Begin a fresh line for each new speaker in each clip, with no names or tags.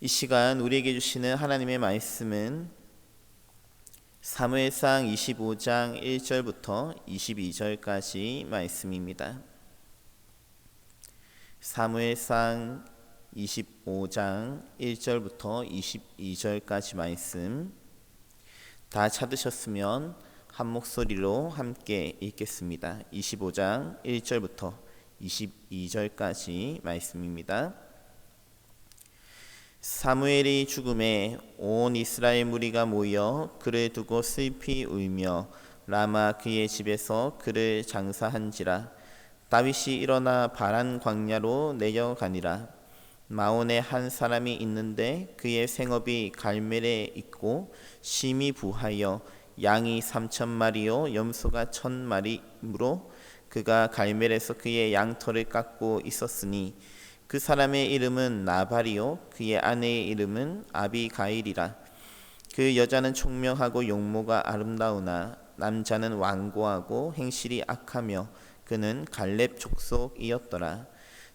이 시간 우리에게 주시는 하나님의 말씀은 사무엘상 25장 1절부터 22절까지 말씀입니다. 사무엘상 25장 1절부터 22절까지 말씀 다 찾으셨으면 한 목소리로 함께 읽겠습니다. 25장 1절부터 22절까지 말씀입니다. 사무엘이 죽음에 온 이스라엘 무리가 모여 그를 두고 슬피 울며 라마 그의 집에서 그를 장사한지라. 다윗이 일어나 바란 광야로 내려가니라. 마온에 한 사람이 있는데 그의 생업이 갈멜에 있고 심히 부하여 양이 3,000마리요 염소가 1,000마리므로 그가 갈멜에서 그의 양털을 깎고 있었으니 그 사람의 이름은 나발이요 그의 아내의 이름은 아비가일이라. 그 여자는 총명하고 용모가 아름다우나 남자는 완고하고 행실이 악하며 그는 갈렙 족속이었더라.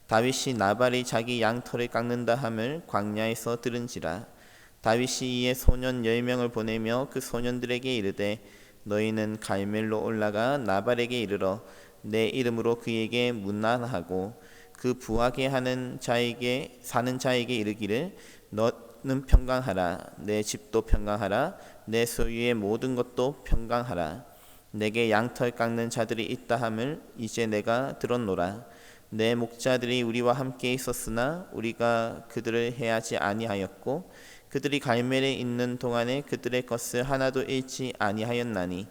다윗이 나발이 자기 양털을 깎는다 함을 광야에서 들은지라. 다윗이 이에 소년 10명을 보내며 그 소년들에게 이르되 너희는 갈멜로 올라가 나발에게 이르러 내 이름으로 그에게 문안하고 그 부하게 하는 자에게 사는 자에게 이르기를 너는 평강하라. 내 집도 평강하라. 내 소유의 모든 것도 평강하라. 내게 양털 깎는 자들이 있다 함을 이제 내가 들었노라. 내 목자들이 우리와 함께 있었으나 우리가 그들을 해하지 아니하였고 그들이 갈멜에 있는 동안에 그들의 것을 하나도 잃지 아니하였나니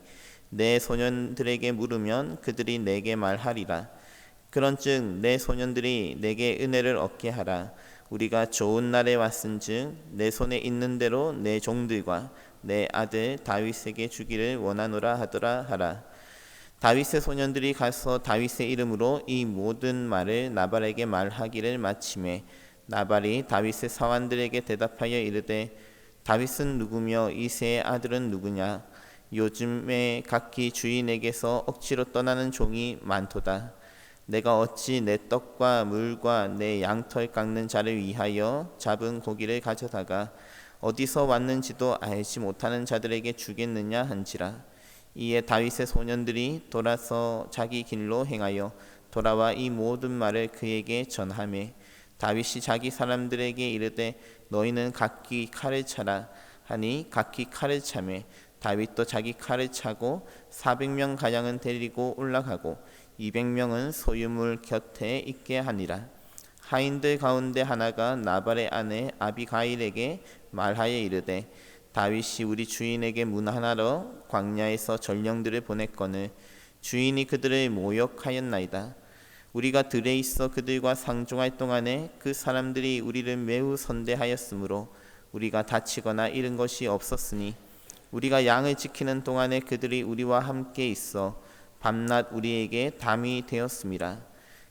내 소년들에게 물으면 그들이 내게 말하리라. 그런즉 내 소년들이 내게 은혜를 얻게 하라. 우리가 좋은 날에 왔은즉 내 손에 있는 대로 내 종들과 내 아들 다윗에게 주기를 원하노라 하더라 하라. 다윗의 소년들이 가서 다윗의 이름으로 이 모든 말을 나발에게 말하기를 마치매 나발이 다윗의 사환들에게 대답하여 이르되 다윗은 누구며 이새의 아들은 누구냐? 요즘에 각기 주인에게서 억지로 떠나는 종이 많도다. 내가 어찌 내 떡과 물과 내 양털 깎는 자를 위하여 잡은 고기를 가져다가 어디서 왔는지도 알지 못하는 자들에게 주겠느냐 한지라. 이에 다윗의 소년들이 돌아서 자기 길로 행하여 돌아와 이 모든 말을 그에게 전하매 다윗이 자기 사람들에게 이르되 너희는 각기 칼을 차라 하니 각기 칼을 차매 다윗도 자기 칼을 차고 400명 가량은 데리고 올라가고 200명은 소유물 곁에 있게 하니라. 하인들 가운데 하나가 나발의 아내 아비가일에게 말하여 이르되 다윗이 우리 주인에게 문안하러 광야에서 전령들을 보냈거늘 주인이 그들을 모욕하였나이다. 우리가 들에 있어 그들과 상종할 동안에 그 사람들이 우리를 매우 선대하였으므로 우리가 다치거나 잃은 것이 없었으니 우리가 양을 지키는 동안에 그들이 우리와 함께 있어 밤낮 우리에게 담이 되었습니다.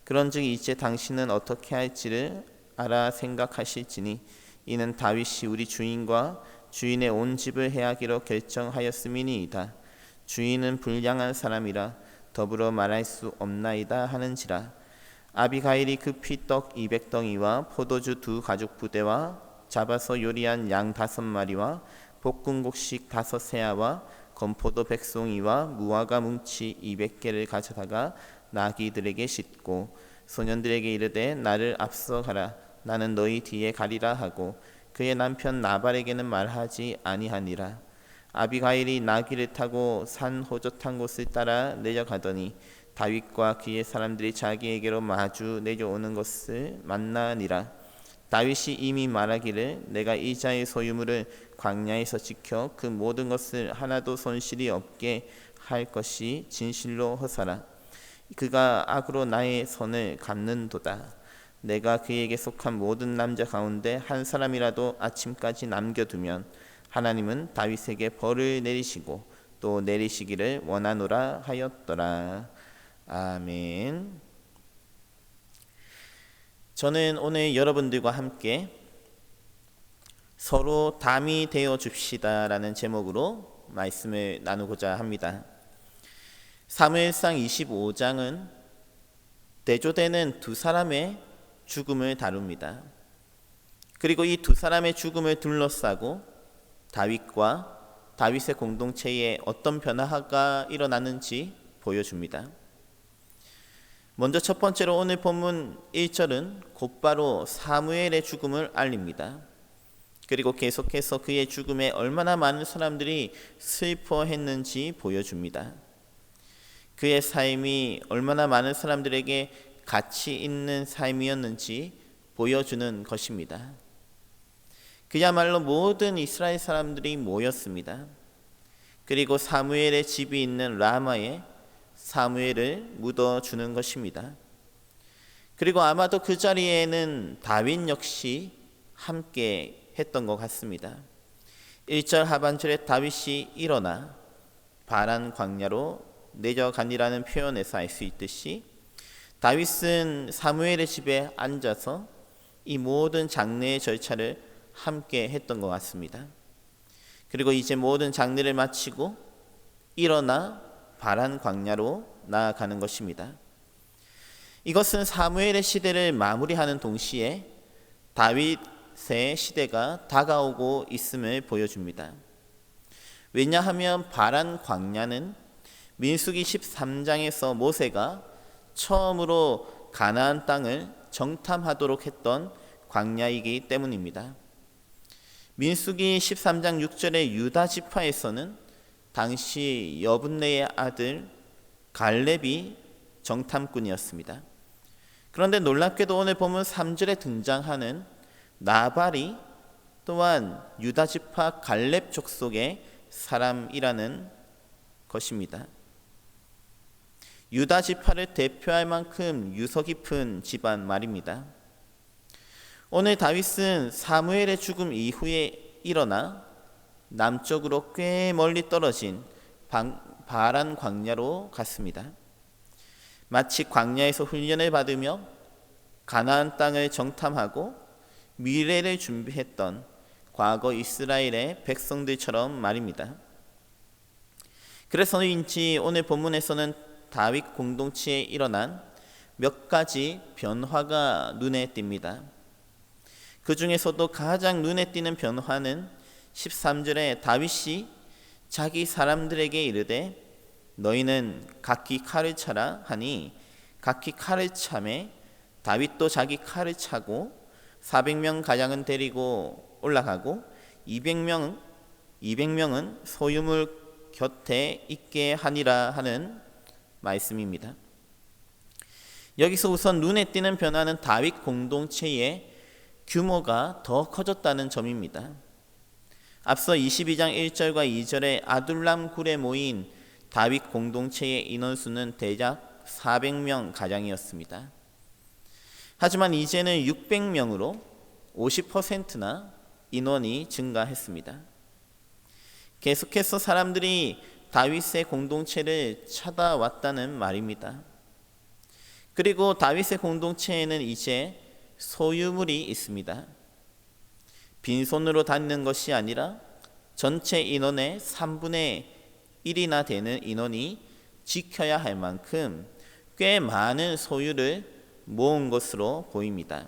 그런즉 이제 당신은 어떻게 할지를 알아 생각하실지니 이는 다윗이 우리 주인과 주인의 온 집을 해하기로 결정하였음이니이다. 주인은 불량한 사람이라 더불어 말할 수 없나이다 하는지라. 아비가일이 급히 떡 200덩이와 포도주 2가죽 부대와 잡아서 요리한 양 5마리와 볶은 곡식 5세아와 건포도 100송이와 무화과 뭉치 200개를 가져다가 나귀들에게 싣고 소년들에게 이르되 나를 앞서 가라. 나는 너희 뒤에 가리라 하고 그의 남편 나발에게는 말하지 아니하니라. 아비가일이 나귀를 타고 산 호젓한 곳을 따라 내려가더니 다윗과 그의 사람들이 자기에게로 마주 내려오는 것을 만나니라. 다윗이 이미 말하기를 내가 이 자의 소유물을 광야에서 지켜 그 모든 것을 하나도 손실이 없게 할 것이 진실로 허사라. 그가 악으로 나의 선을 갚는도다. 내가 그에게 속한 모든 남자 가운데 한 사람이라도 아침까지 남겨두면 하나님은 다윗에게 벌을 내리시고 또 내리시기를 원하노라 하였더라. 아멘. 저는 오늘 여러분들과 함께 서로 담이 되어 줍시다 라는 제목으로 말씀을 나누고자 합니다. 사무엘상 25장은 대조되는 두 사람의 죽음을 다룹니다. 그리고 이 두 사람의 죽음을 둘러싸고 다윗과 다윗의 공동체에 어떤 변화가 일어나는지 보여줍니다. 먼저 첫 번째로 오늘 본문 1절은 곧바로 사무엘의 죽음을 알립니다. 그리고 계속해서 그의 죽음에 얼마나 많은 사람들이 슬퍼했는지 보여줍니다. 그의 삶이 얼마나 많은 사람들에게 가치 있는 삶이었는지 보여주는 것입니다. 그야말로 모든 이스라엘 사람들이 모였습니다. 그리고 사무엘의 집이 있는 라마에 사무엘을 묻어주는 것입니다. 그리고 아마도 그 자리에는 다윗 역시 함께 했던 것 같습니다. 1절 하반절에 다윗이 일어나 바란 광야로 내려가니라는 표현에서 알 수 있듯이 다윗은 사무엘의 집에 앉아서 이 모든 장례의 절차를 함께 했던 것 같습니다. 그리고 이제 모든 장례를 마치고 일어나 바란 광야로 나아가는 것입니다. 이것은 사무엘의 시대를 마무리하는 동시에 다윗의 시대가 다가오고 있음을 보여줍니다. 왜냐하면 바란 광야는 민수기 13장에서 모세가 처음으로 가나안 땅을 정탐하도록 했던 광야이기 때문입니다. 민수기 13장 6절의 유다 지파에서는 당시 여분네의 아들 갈렙이 정탐꾼이었습니다. 그런데 놀랍게도 오늘 보면 3절에 등장하는 나발이 또한 유다 지파 갈렙 족속의 사람이라는 것입니다. 유다 지파를 대표할 만큼 유서 깊은 집안 말입니다. 오늘 다윗은 사무엘의 죽음 이후에 일어나 남쪽으로 꽤 멀리 떨어진 바란 광야로 갔습니다. 마치 광야에서 훈련을 받으며 가나안 땅을 정탐하고 미래를 준비했던 과거 이스라엘의 백성들처럼 말입니다. 그래서인지 오늘 본문에서는 다윗 공동체에 일어난 몇 가지 변화가 눈에 띕니다. 그 중에서도 가장 눈에 띄는 변화는 13절에 다윗이 자기 사람들에게 이르되 너희는 각기 칼을 차라 하니 각기 칼을 차매 다윗도 자기 칼을 차고 400명 가량은 데리고 올라가고 200명은 소유물 곁에 있게 하니라 하는 말씀입니다. 여기서 우선 눈에 띄는 변화는 다윗 공동체의 규모가 더 커졌다는 점입니다. 앞서 22장 1절과 2절에 아둘람 굴에 모인 다윗 공동체의 인원수는 대략 400명 가량이었습니다. 하지만 이제는 600명으로 50%나 인원이 증가했습니다. 계속해서 사람들이 다윗의 공동체를 찾아왔다는 말입니다. 그리고 다윗의 공동체에는 이제 소유물이 있습니다. 빈손으로 다니는 것이 아니라 전체 인원의 3분의 1이나 되는 인원이 지켜야 할 만큼 꽤 많은 소유를 모은 것으로 보입니다.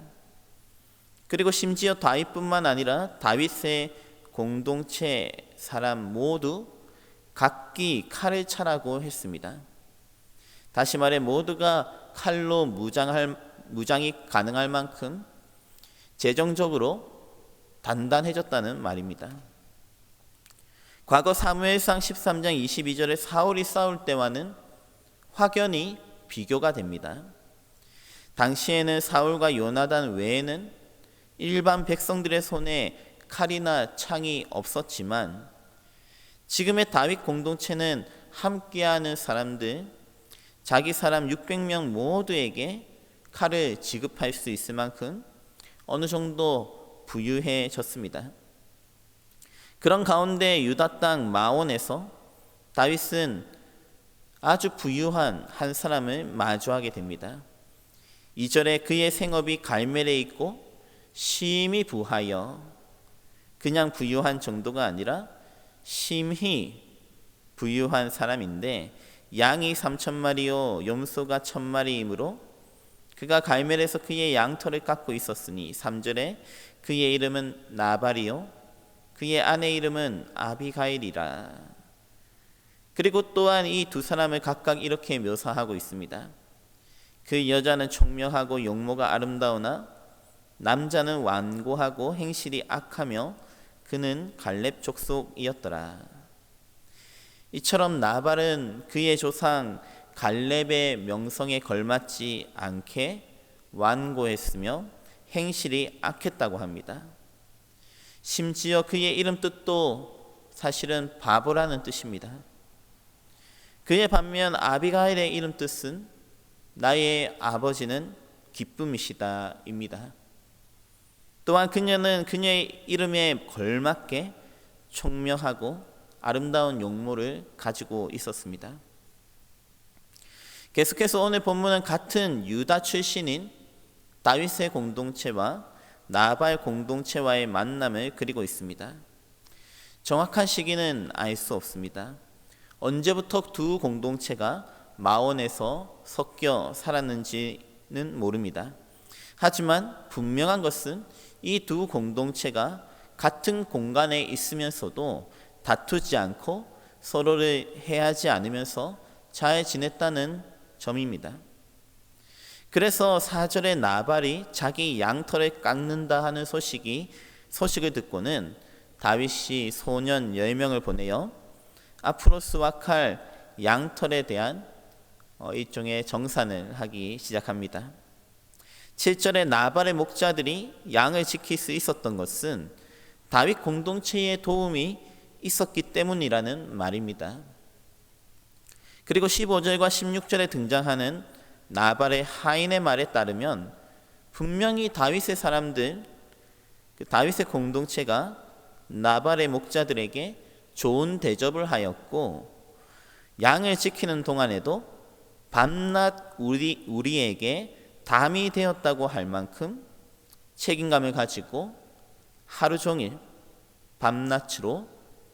그리고 심지어 다윗뿐만 아니라 다윗의 공동체 사람 모두 각기 칼을 차라고 했습니다. 다시 말해 모두가 칼로 무장이 가능할 만큼 재정적으로 단단해졌다는 말입니다. 과거 사무엘상 13장 22절에 사울이 싸울 때와는 확연히 비교가 됩니다. 당시에는 사울과 요나단 외에는 일반 백성들의 손에 칼이나 창이 없었지만 지금의 다윗 공동체는 함께하는 사람들, 자기 사람 600명 모두에게 칼을 지급할 수 있을 만큼 어느 정도 부유해졌습니다. 그런 가운데 유다 땅 마온에서 다윗은 아주 부유한 한 사람을 마주하게 됩니다. 2절에 그의 생업이 갈멜에 있고 심히 부하여, 그냥 부유한 정도가 아니라 심히 부유한 사람인데 양이 3,000마리요 염소가 1,000마리이므로 그가 갈멜에서 그의 양털을 깎고 있었으니 3절에 그의 이름은 나발이요 그의 아내 이름은 아비가일이라. 그리고 또한 이 두 사람을 각각 이렇게 묘사하고 있습니다. 그 여자는 총명하고 용모가 아름다우나 남자는 완고하고 행실이 악하며 그는 갈렙 족속이었더라. 이처럼 나발은 그의 조상 갈렙의 명성에 걸맞지 않게 완고했으며 행실이 악했다고 합니다. 심지어 그의 이름 뜻도 사실은 바보라는 뜻입니다. 그의 반면 아비가일의 이름 뜻은 나의 아버지는 기쁨이시다 입니다. 또한 그녀는 그녀의 이름에 걸맞게 총명하고 아름다운 용모를 가지고 있었습니다. 계속해서 오늘 본문은 같은 유다 출신인 다윗의 공동체와 나발 공동체와의 만남을 그리고 있습니다. 정확한 시기는 알 수 없습니다. 언제부터 두 공동체가 마온에서 섞여 살았는지는 모릅니다. 하지만 분명한 것은 이 두 공동체가 같은 공간에 있으면서도 다투지 않고 서로를 해하지 않으면서 잘 지냈다는 점입니다. 그래서 4절에 나발이 자기 양털을 깎는다 하는 소식을 듣고는 다윗이 소년 10명을 보내어 앞으로 수확할 양털에 대한 일종의 정산을 하기 시작합니다. 7절에 나발의 목자들이 양을 지킬 수 있었던 것은 다윗 공동체의 도움이 있었기 때문이라는 말입니다. 그리고 15절과 16절에 등장하는 나발의 하인의 말에 따르면 분명히 다윗의 사람들, 다윗의 공동체가 나발의 목자들에게 좋은 대접을 하였고 양을 지키는 동안에도 밤낮 우리에게 담이 되었다고 할 만큼 책임감을 가지고 하루 종일 밤낮으로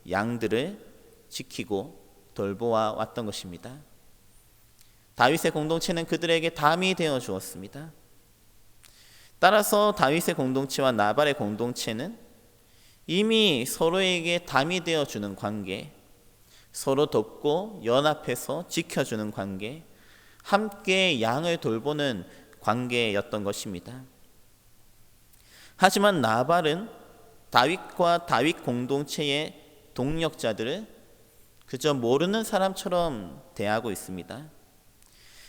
양들을 지키고 돌보아 왔던 것입니다. 다윗의 공동체는 그들에게 담이 되어 주었습니다. 따라서 다윗의 공동체와 나발의 공동체는 이미 서로에게 담이 되어 주는 관계, 서로 돕고 연합해서 지켜주는 관계, 함께 양을 돌보는 관계였던 것입니다. 하지만 나발은 다윗과 다윗 공동체의 동력자들을 그저 모르는 사람처럼 대하고 있습니다.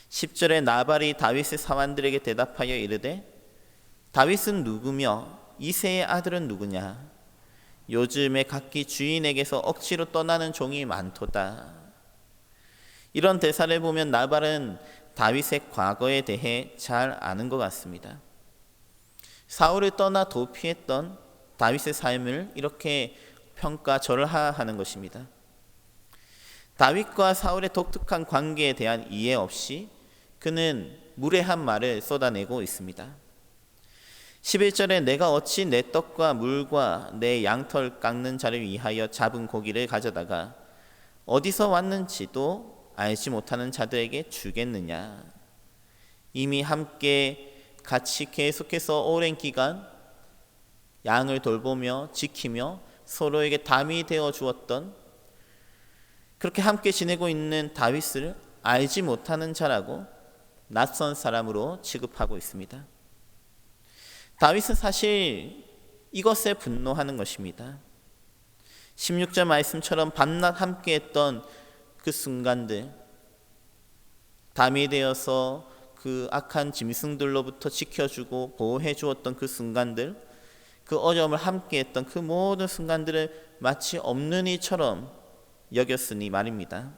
10절에 나발이 다윗의 사환들에게 대답하여 이르되 다윗은 누구며 이새의 아들은 누구냐? 요즘에 각기 주인에게서 억지로 떠나는 종이 많도다. 이런 대사를 보면 나발은 다윗의 과거에 대해 잘 아는 것 같습니다. 사울을 떠나 도피했던 다윗의 삶을 이렇게 평가절하하는 것입니다. 다윗과 사울의 독특한 관계에 대한 이해 없이 그는 무례한 말을 쏟아내고 있습니다. 11절에 내가 어찌 내 떡과 물과 내 양털 깎는 자를 위하여 잡은 고기를 가져다가 어디서 왔는지도 알지 못하는 자들에게 주겠느냐. 이미 함께 같이 계속해서 오랜 기간 양을 돌보며 지키며 서로에게 담이 되어 주었던, 그렇게 함께 지내고 있는 다윗을 알지 못하는 자라고 낯선 사람으로 취급하고 있습니다. 다윗은 사실 이것에 분노하는 것입니다. 16절 말씀처럼 밤낮 함께했던 그 순간들, 담이 되어서 그 악한 짐승들로부터 지켜주고 보호해 주었던 그 순간들, 그 어려움을 함께했던 그 모든 순간들을 마치 없는 이처럼 여겼으니 말입니다.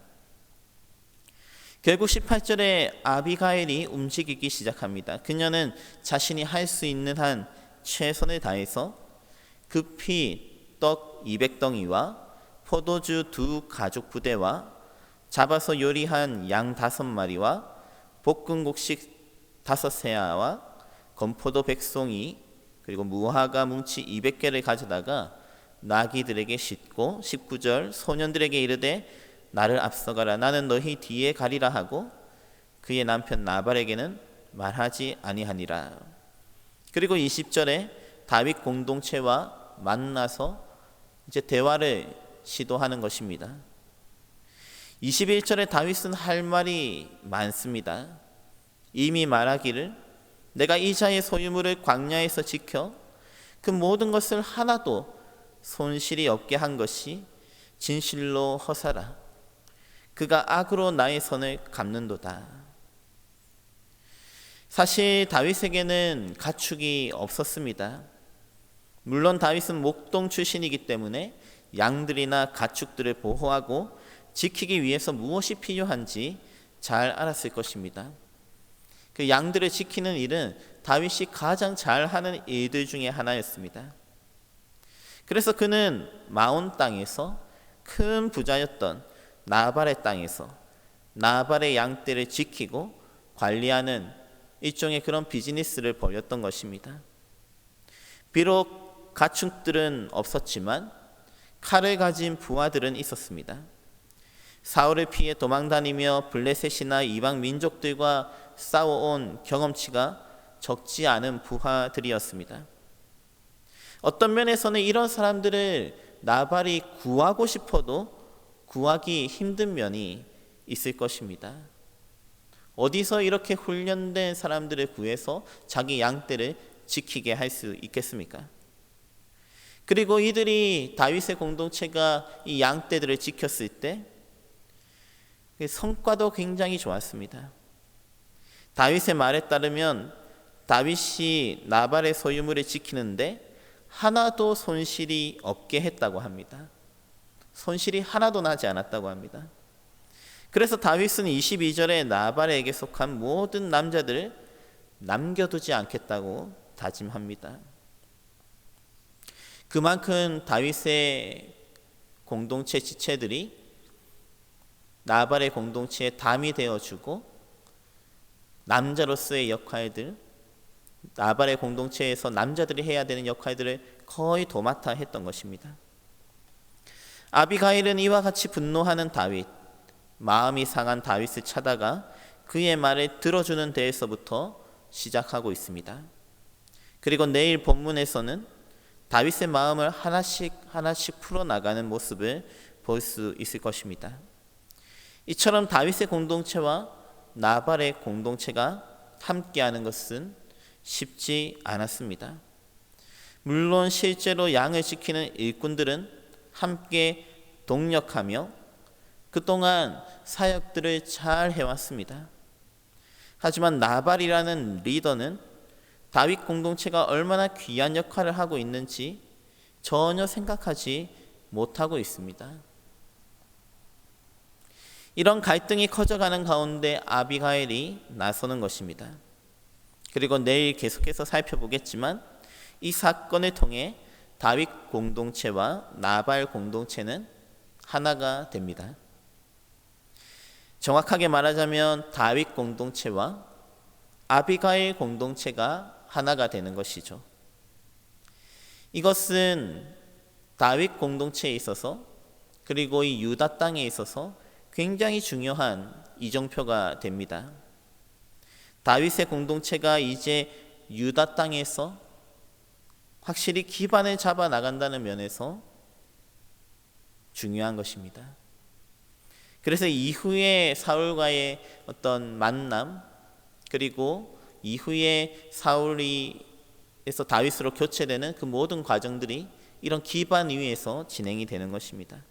결국 18절에 아비가일이 움직이기 시작합니다. 그녀는 자신이 할 수 있는 한 최선을 다해서 급히 떡 200덩이와 포도주 2 가죽 부대와 잡아서 요리한 양 5마리와 볶은 곡식 5세아와 건포도 100송이 그리고 무화과 뭉치 200개를 가져다가 나귀들에게 싣고 19절 소년들에게 이르되 나를 앞서가라 나는 너희 뒤에 가리라 하고 그의 남편 나발에게는 말하지 아니하니라. 그리고 20절에 다윗 공동체와 만나서 이제 대화를 시도하는 것입니다. 21절에 다윗은 할 말이 많습니다. 이미 말하기를 내가 이 자의 소유물을 광야에서 지켜 그 모든 것을 하나도 손실이 없게 한 것이 진실로 허사라. 그가 악으로 나의 선을 갚는도다. 사실 다윗에게는 가축이 없었습니다. 물론 다윗은 목동 출신이기 때문에 양들이나 가축들을 보호하고 지키기 위해서 무엇이 필요한지 잘 알았을 것입니다. 그 양들을 지키는 일은 다윗이 가장 잘하는 일들 중에 하나였습니다. 그래서 그는 마온 땅에서 큰 부자였던 나발의 땅에서 나발의 양떼를 지키고 관리하는 일종의 그런 비즈니스를 벌였던 것입니다. 비록 가축들은 없었지만 칼을 가진 부하들은 있었습니다. 사울을 피해 도망다니며 블레셋이나 이방 민족들과 싸워온 경험치가 적지 않은 부하들이었습니다. 어떤 면에서는 이런 사람들을 나발이 구하고 싶어도 구하기 힘든 면이 있을 것입니다. 어디서 이렇게 훈련된 사람들을 구해서 자기 양떼를 지키게 할 수 있겠습니까? 그리고 이들이 다윗의 공동체가 이 양떼들을 지켰을 때 성과도 굉장히 좋았습니다. 다윗의 말에 따르면 다윗이 나발의 소유물을 지키는데 하나도 손실이 없게 했다고 합니다. 손실이 하나도 나지 않았다고 합니다. 그래서 다윗은 22절에 나발에게 속한 모든 남자들을 남겨두지 않겠다고 다짐합니다. 그만큼 다윗의 공동체 지체들이 나발의 공동체에 담이 되어주고 남자로서의 역할들, 나발의 공동체에서 남자들이 해야 되는 역할들을 거의 도맡아 했던 것입니다. 아비가일은 이와 같이 분노하는 다윗, 마음이 상한 다윗을 찾아가 그의 말을 들어주는 데에서부터 시작하고 있습니다. 그리고 내일 본문에서는 다윗의 마음을 하나씩 풀어나가는 모습을 볼 수 있을 것입니다. 이처럼 다윗의 공동체와 나발의 공동체가 함께하는 것은 쉽지 않았습니다. 물론 실제로 양을 지키는 일꾼들은 함께 동력하며 그동안 사역들을 잘 해왔습니다. 하지만 나발이라는 리더는 다윗 공동체가 얼마나 귀한 역할을 하고 있는지 전혀 생각하지 못하고 있습니다. 이런 갈등이 커져가는 가운데 아비가일이 나서는 것입니다. 그리고 내일 계속해서 살펴보겠지만 이 사건을 통해 다윗 공동체와 나발 공동체는 하나가 됩니다. 정확하게 말하자면 다윗 공동체와 아비가일 공동체가 하나가 되는 것이죠. 이것은 다윗 공동체에 있어서 그리고 이 유다 땅에 있어서 굉장히 중요한 이정표가 됩니다. 다윗의 공동체가 이제 유다 땅에서 확실히 기반을 잡아 나간다는 면에서 중요한 것입니다. 그래서 이후에 사울과의 어떤 만남, 그리고 이후에 사울에서 다윗으로 교체되는 그 모든 과정들이 이런 기반 위에서 진행이 되는 것입니다.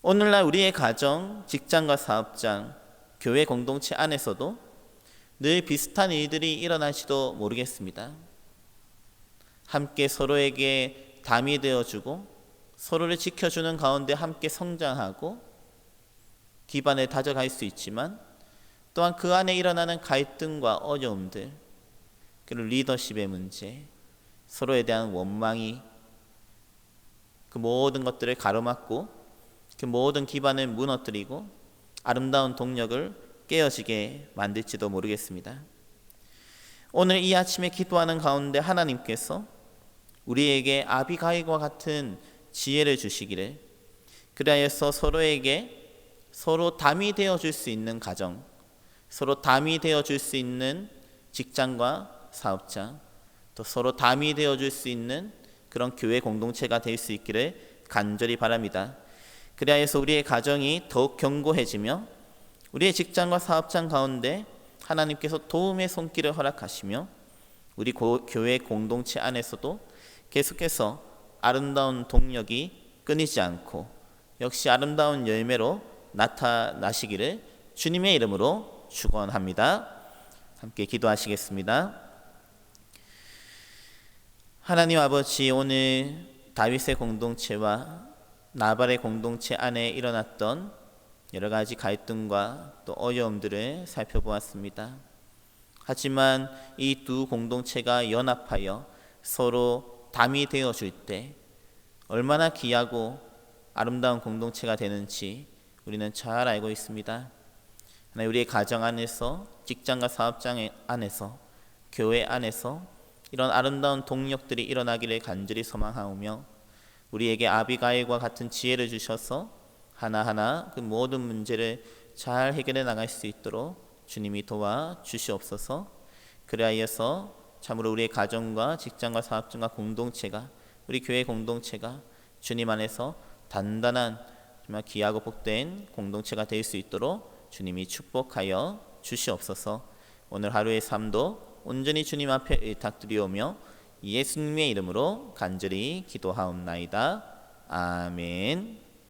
오늘날 우리의 가정, 직장과 사업장, 교회 공동체 안에서도 늘 비슷한 일들이 일어날지도 모르겠습니다. 함께 서로에게 담이 되어주고 서로를 지켜주는 가운데 함께 성장하고 기반을 다져갈 수 있지만 또한 그 안에 일어나는 갈등과 어려움들, 그리고 리더십의 문제, 서로에 대한 원망이 그 모든 것들을 가로막고 그 모든 기반을 무너뜨리고 아름다운 동력을 깨어지게 만들지도 모르겠습니다. 오늘 이 아침에 기도하는 가운데 하나님께서 우리에게 아비가일과 같은 지혜를 주시기를, 그리하여서 서로에게 서로 담이 되어줄 수 있는 가정, 서로 담이 되어 줄 수 있는 직장과 사업장, 또 서로 담이 되어 줄 수 있는 그런 교회 공동체가 될 수 있기를 간절히 바랍니다. 그래야 해서 우리의 가정이 더욱 견고해지며 우리의 직장과 사업장 가운데 하나님께서 도움의 손길을 허락하시며 우리 교회 공동체 안에서도 계속해서 아름다운 동력이 끊이지 않고 역시 아름다운 열매로 나타나시기를 주님의 이름으로 축원합니다. 함께 기도하시겠습니다. 하나님 아버지, 오늘 다윗의 공동체와 나발의 공동체 안에 일어났던 여러 가지 갈등과 또 어려움들을 살펴보았습니다. 하지만 이 두 공동체가 연합하여 서로 담이 되어줄 때 얼마나 귀하고 아름다운 공동체가 되는지 우리는 잘 알고 있습니다. 우리의 가정 안에서, 직장과 사업장 안에서, 교회 안에서 이런 아름다운 동력들이 일어나기를 간절히 소망하오며 우리에게 아비가일과 같은 지혜를 주셔서 하나하나 그 모든 문제를 잘 해결해 나갈 수 있도록 주님이 도와 주시옵소서. 그리하여서 참으로 우리의 가정과 직장과 사업장과 공동체가, 우리 교회 공동체가 주님 안에서 단단한 정말 귀하고 복된 공동체가 될 수 있도록 주님이 축복하여 주시옵소서. 오늘 하루의 삶도 온전히 주님 앞에 의탁드리오며 예수님의 이름으로 간절히 기도하옵나이다. 아멘.